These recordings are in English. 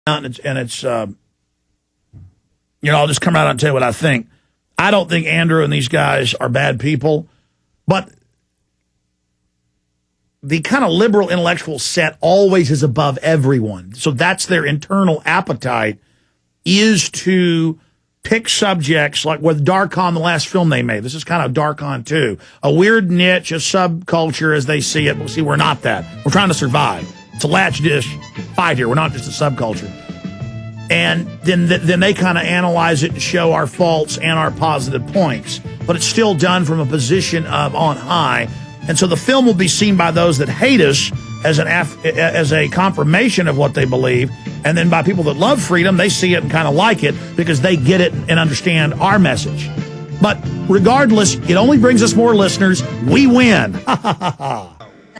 I'll just come out and tell you what I think. I don't think Andrew and these guys are bad people, but the kind of liberal intellectual set always is above everyone. So that's their internal appetite, is to pick subjects like with Darkon, the last film they made. This is kind of Darkon 2. A weird niche, a subculture as they see it. But see, we're not that. We're trying to survive. It's a latch dish fight here. We're not just a subculture. And then they kind of analyze it and show our faults and our positive points. But it's still done from a position of on high. And so the film will be seen by those that hate us as a confirmation of what they believe. And then by people that love freedom, they see it and kind of like it because they get it and understand our message. But regardless, it only brings us more listeners. We win.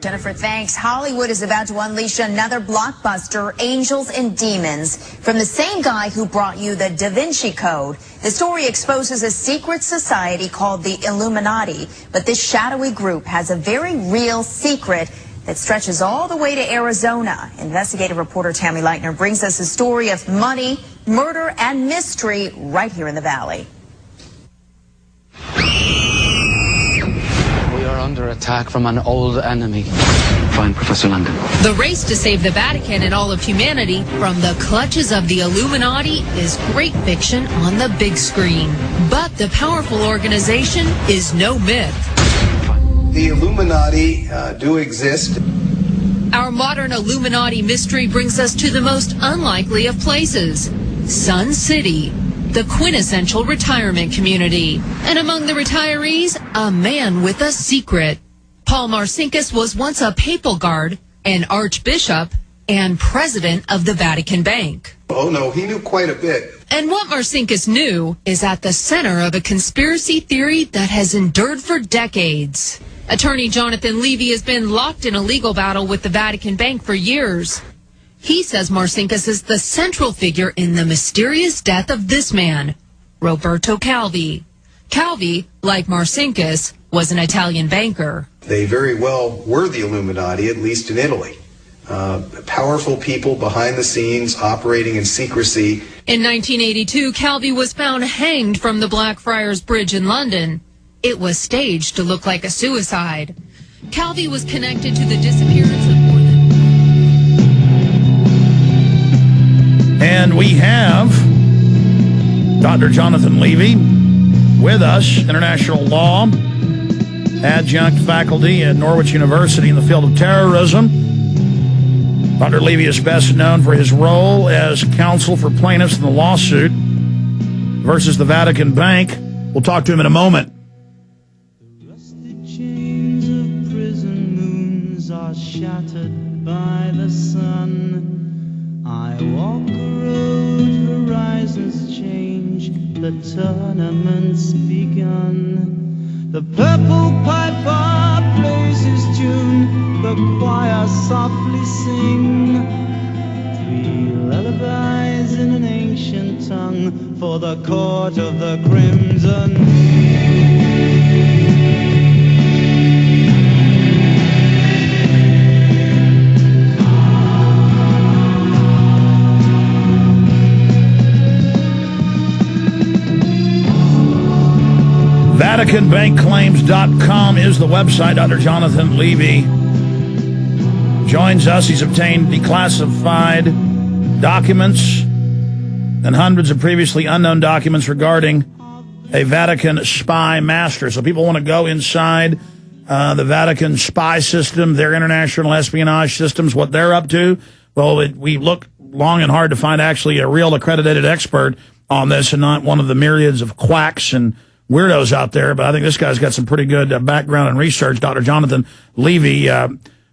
Jennifer, thanks. Hollywood is about to unleash another blockbuster, Angels and Demons, from the same guy who brought you the Da Vinci Code. The story exposes a secret society called the Illuminati, but this shadowy group has a very real secret that stretches all the way to Arizona. Investigative reporter Tammy Leitner brings us a story of money, murder, and mystery right here in the Valley. We are under attack from an old enemy. Find Professor London. The race to save the Vatican and all of humanity from the clutches of the Illuminati is great fiction on the big screen. But the powerful organization is no myth. The Illuminati do exist. Our modern Illuminati mystery brings us to the most unlikely of places, Sun City, the quintessential retirement community. And among the retirees, a man with a secret. Paul Marcinkus was once a papal guard, an archbishop, and president of the Vatican Bank. Oh, no, he knew quite a bit. And what Marcinkus knew is at the center of a conspiracy theory that has endured for decades. Attorney Jonathan Levy has been locked in a legal battle with the Vatican Bank for years. He says Marcinkus is the central figure in the mysterious death of this man, Roberto Calvi. Calvi, like Marcinkus, was an Italian banker. They very well were the Illuminati, at least in Italy. Powerful people behind the scenes operating in secrecy. In 1982, Calvi was found hanged from the Blackfriars Bridge in London. It was staged to look like a suicide. Calvi was connected to the disappearance of more than... And we have Dr. Jonathan Levy with us, international law, adjunct faculty at Norwich University in the field of terrorism. Dr. Levy is best known for his role as counsel for plaintiffs in the lawsuit versus the Vatican Bank. We'll talk to him in a moment. Shattered by the sun, I walk a road, horizons change, the tournament's begun. The purple piper plays his tune, the choir softly sing. 3 lullabies in an ancient tongue for the court of the crimson. VaticanBankClaims.com is the website. Dr. Jonathan Levy joins us. He's obtained declassified documents and hundreds of previously unknown documents regarding a Vatican spy master. So people want to go inside the Vatican spy system, their international espionage systems, what they're up to. Well, we look long and hard to find actually a real accredited expert on this and not one of the myriads of quacks and weirdos out there, but I think this guy's got some pretty good background and research. Dr. Jonathan Levy,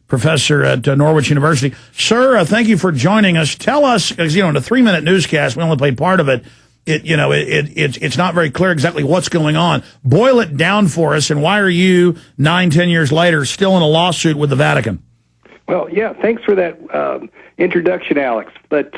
professor at Norwich University. Sir, thank you for joining us. Tell us, because, in a 3-minute newscast, we only played part of it. It's not very clear exactly what's going on. Boil it down for us, and why are you, 9-10 years later, still in a lawsuit with the Vatican? Well, yeah, thanks for that introduction, Alex. But,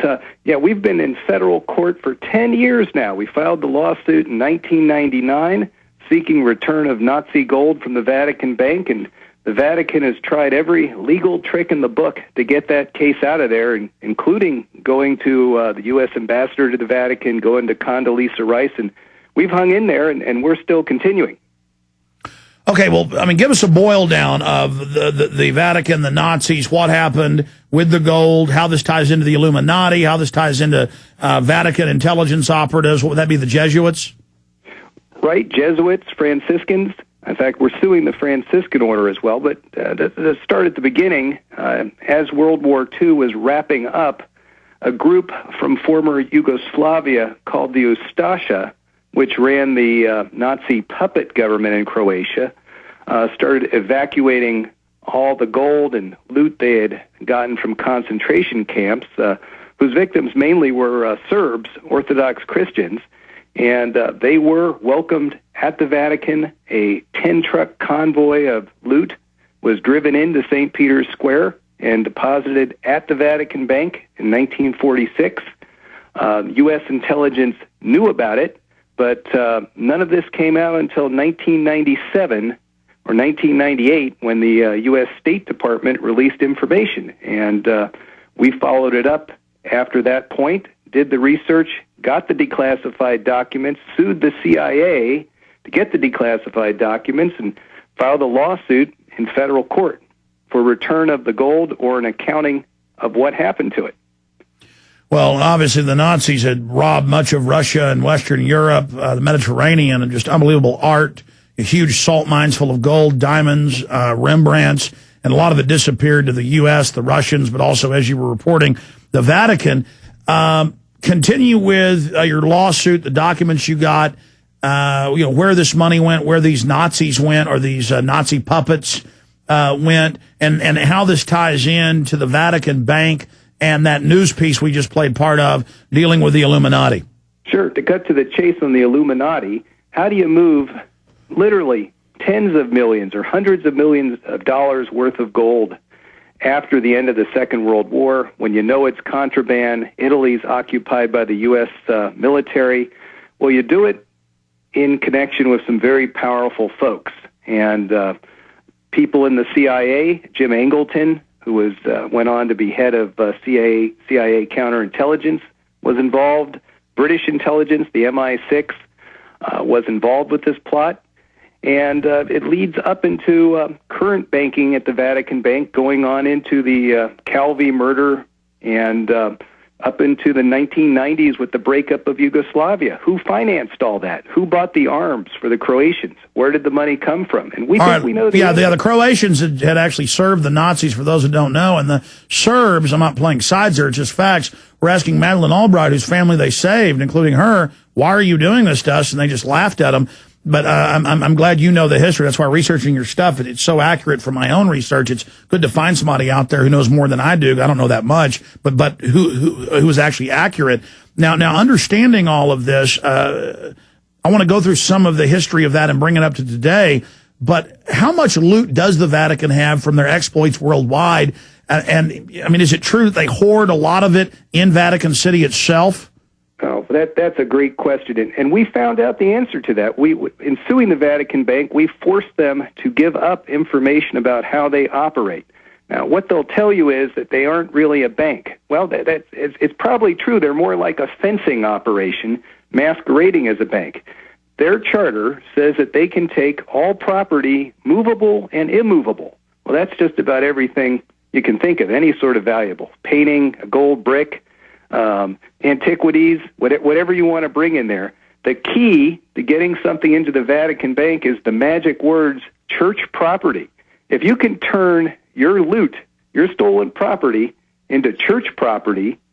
we've been in federal court for 10 years now. We filed the lawsuit in 1999 seeking return of Nazi gold from the Vatican Bank, and the Vatican has tried every legal trick in the book to get that case out of there, including going to the U.S. ambassador to the Vatican, going to Condoleezza Rice, and we've hung in there, and we're still continuing. Okay, well, I mean, give us a boil down of the Vatican, the Nazis, what happened with the gold, how this ties into the Illuminati, how this ties into Vatican intelligence operatives. What would that be, the Jesuits? Right, Jesuits, Franciscans. In fact, we're suing the Franciscan order as well. But to start at the beginning, as World War II was wrapping up, a group from former Yugoslavia called the Ustasha, which ran the Nazi puppet government in Croatia, started evacuating all the gold and loot they had gotten from concentration camps, whose victims mainly were Serbs, Orthodox Christians. And they were welcomed at the Vatican. A 10-truck convoy of loot was driven into St. Peter's Square and deposited at the Vatican Bank in 1946. U.S. intelligence knew about it, but none of this came out until 1997 or 1998 when the U.S. State Department released information. And we followed it up after that point, did the research, got the declassified documents, sued the CIA to get the declassified documents, and filed a lawsuit in federal court for return of the gold or an accounting of what happened to it. Well, obviously the Nazis had robbed much of Russia and Western Europe, the Mediterranean, and just unbelievable art, huge salt mines full of gold, diamonds, Rembrandts, and a lot of it disappeared to the U.S., the Russians, but also, as you were reporting, the Vatican. Continue with your lawsuit, the documents you got, where this money went, where these Nazis went, or these Nazi puppets went, and how this ties in to the Vatican Bank and that news piece we just played part of dealing with the Illuminati. Sure. To cut to the chase on the Illuminati, how do you move literally tens of millions or hundreds of millions of dollars worth of gold after the end of the Second World War, when you know it's contraband, Italy's occupied by the U.S. Military? Well, you do it in connection with some very powerful folks. And people in the CIA, Jim Angleton, who was went on to be head of CIA counterintelligence, was involved. British intelligence, the MI6, was involved with this plot. And it leads up into current banking at the Vatican Bank, going on into the Calvi murder and up into the 1990s with the breakup of Yugoslavia. Who financed all that? Who bought the arms for the Croatians? Where did the money come from? And we think we know the answer. The Croatians had actually served the Nazis, for those who don't know, and the Serbs, I'm not playing sides here, it's just facts, were asking Madeleine Albright, whose family they saved, including her, why are you doing this to us? And they just laughed at them. But I'm glad you know the history. That's why researching your stuff, it's so accurate for my own research. It's good to find somebody out there who knows more than I do. I don't know that much, but who is actually accurate. Now understanding all of this, I want to go through some of the history of that and bring it up to today. But how much loot does the Vatican have from their exploits worldwide? And I mean, is it true that they hoard a lot of it in Vatican City itself? Oh, that's a great question, and we found out the answer to that. In suing the Vatican Bank, we forced them to give up information about how they operate. Now, what they'll tell you is that they aren't really a bank. Well, it's probably true. They're more like a fencing operation masquerading as a bank. Their charter says that they can take all property, movable and immovable. Well, that's just about everything you can think of, any sort of valuable. Painting, a gold brick, antiquities, whatever you want to bring in there. The key to getting something into the Vatican Bank is the magic words, church property. If you can turn your loot, your stolen property, into church property,